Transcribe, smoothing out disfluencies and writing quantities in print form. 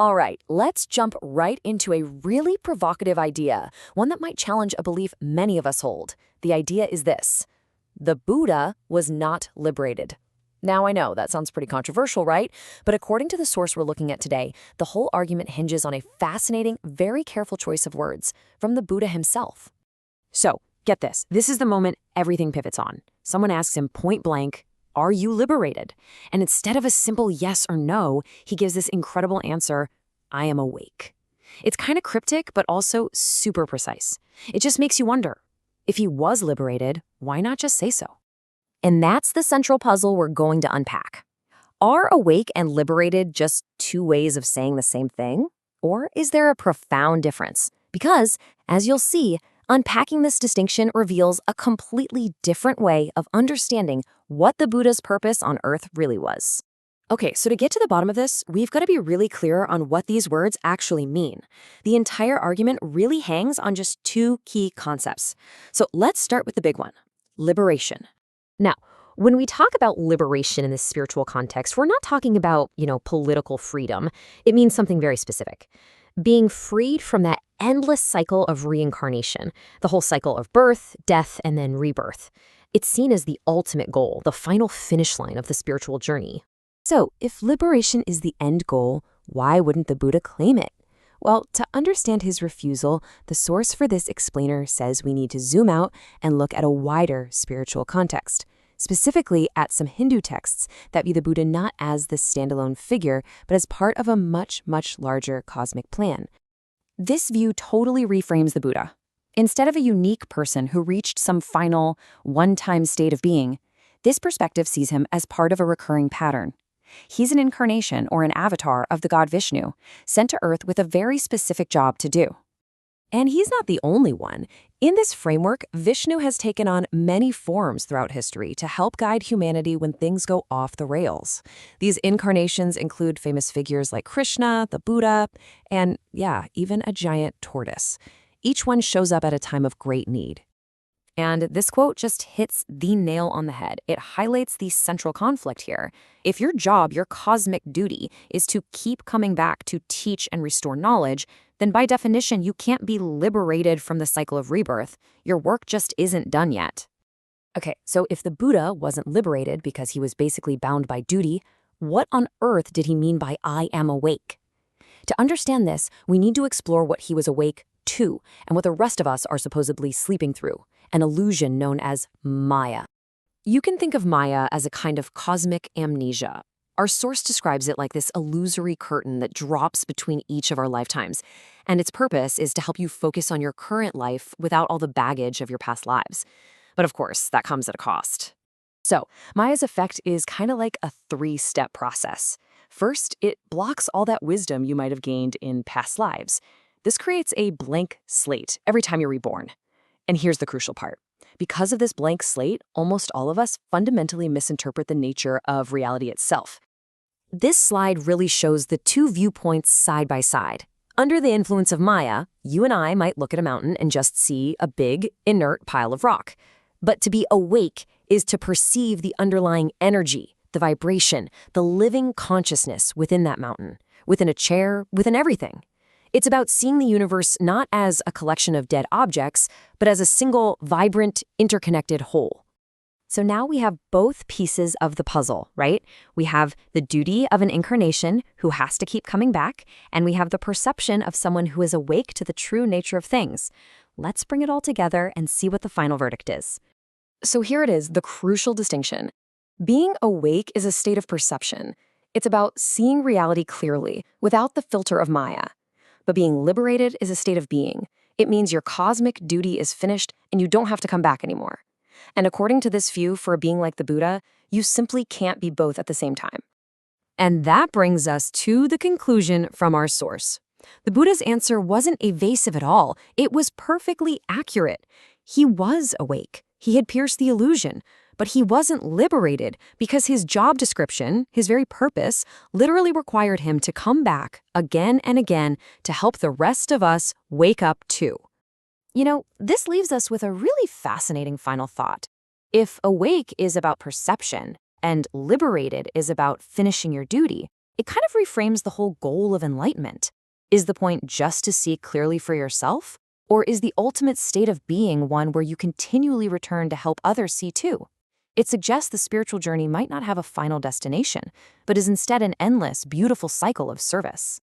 All right, let's jump right into a really provocative idea, one that might challenge a belief many of us hold. The idea is this: the Buddha was not liberated. Now, I know that sounds pretty controversial, right? But according to the source we're looking at today, the whole argument hinges on a fascinating, very careful choice of words from the Buddha himself. So, get this. This is the moment everything pivots on. Someone asks him point blank, "Are you liberated?" And instead of a simple yes or no, he gives this incredible answer, "I am awake." It's kind of cryptic, but also super precise. It just makes you wonder, if he was liberated, why not just say so? And that's the central puzzle we're going to unpack. Are awake and liberated just two ways of saying the same thing? Or is there a profound difference? Because, as you'll see, unpacking this distinction reveals a completely different way of understanding what the Buddha's purpose on Earth really was. Okay, so to get to the bottom of this, we've got to be really clear on what these words actually mean. The entire argument really hangs on just two key concepts. So let's start with the big one: liberation. Now, when we talk about liberation in this spiritual context, we're not talking about, political freedom. It means something very specific. Being freed from that endless cycle of reincarnation, the whole cycle of birth, death, and then rebirth. It's seen as the ultimate goal, the final finish line of the spiritual journey. So, if liberation is the end goal, why wouldn't the Buddha claim it? Well, to understand his refusal, the source for this explainer says we need to zoom out and look at a wider spiritual context, specifically at some Hindu texts that view the Buddha not as the standalone figure, but as part of a much, much larger cosmic plan. This view totally reframes the Buddha. Instead of a unique person who reached some final, one-time state of being, this perspective sees him as part of a recurring pattern. He's an incarnation or an avatar of the god Vishnu, sent to Earth with a very specific job to do. And he's not the only one. In this framework, Vishnu has taken on many forms throughout history to help guide humanity when things go off the rails. These incarnations include famous figures like Krishna, the Buddha, and even a giant tortoise. Each one shows up at a time of great need. And this quote just hits the nail on the head. It highlights the central conflict here. If your job, your cosmic duty, is to keep coming back to teach and restore knowledge, then by definition, you can't be liberated from the cycle of rebirth. Your work just isn't done yet. Okay, so if the Buddha wasn't liberated because he was basically bound by duty, what on earth did he mean by "I am awake"? To understand this, we need to explore what he was awake to and what the rest of us are supposedly sleeping through, an illusion known as Maya. You can think of Maya as a kind of cosmic amnesia. Our source describes it like this illusory curtain that drops between each of our lifetimes, and its purpose is to help you focus on your current life without all the baggage of your past lives. But of course, that comes at a cost. So, Maya's effect is kind of like a three-step process. First, it blocks all that wisdom you might have gained in past lives. This creates a blank slate every time you're reborn. And here's the crucial part. Because of this blank slate, almost all of us fundamentally misinterpret the nature of reality itself. This slide really shows the two viewpoints side by side. Under the influence of Maya, you and I might look at a mountain and just see a big, inert pile of rock. But to be awake is to perceive the underlying energy, the vibration, the living consciousness within that mountain, within a chair, within everything. It's about seeing the universe not as a collection of dead objects, but as a single, vibrant, interconnected whole. So now we have both pieces of the puzzle, right? We have the duty of an incarnation who has to keep coming back, and we have the perception of someone who is awake to the true nature of things. Let's bring it all together and see what the final verdict is. So here it is, the crucial distinction. Being awake is a state of perception. It's about seeing reality clearly, without the filter of Maya. But being liberated is a state of being. It means your cosmic duty is finished and you don't have to come back anymore. And according to this view, for a being like the Buddha, you simply can't be both at the same time. And that brings us to the conclusion from our source. The Buddha's answer wasn't evasive at all. It was perfectly accurate. He was awake. He had pierced the illusion. But he wasn't liberated because his job description, his very purpose, literally required him to come back again and again to help the rest of us wake up too. This leaves us with a really fascinating final thought. If awake is about perception and liberated is about finishing your duty, It kind of reframes the whole goal of enlightenment. Is the point just to see clearly for yourself? Or is the ultimate state of being one where you continually return to help others see too? It suggests the spiritual journey might not have a final destination, but is instead an endless, beautiful cycle of service.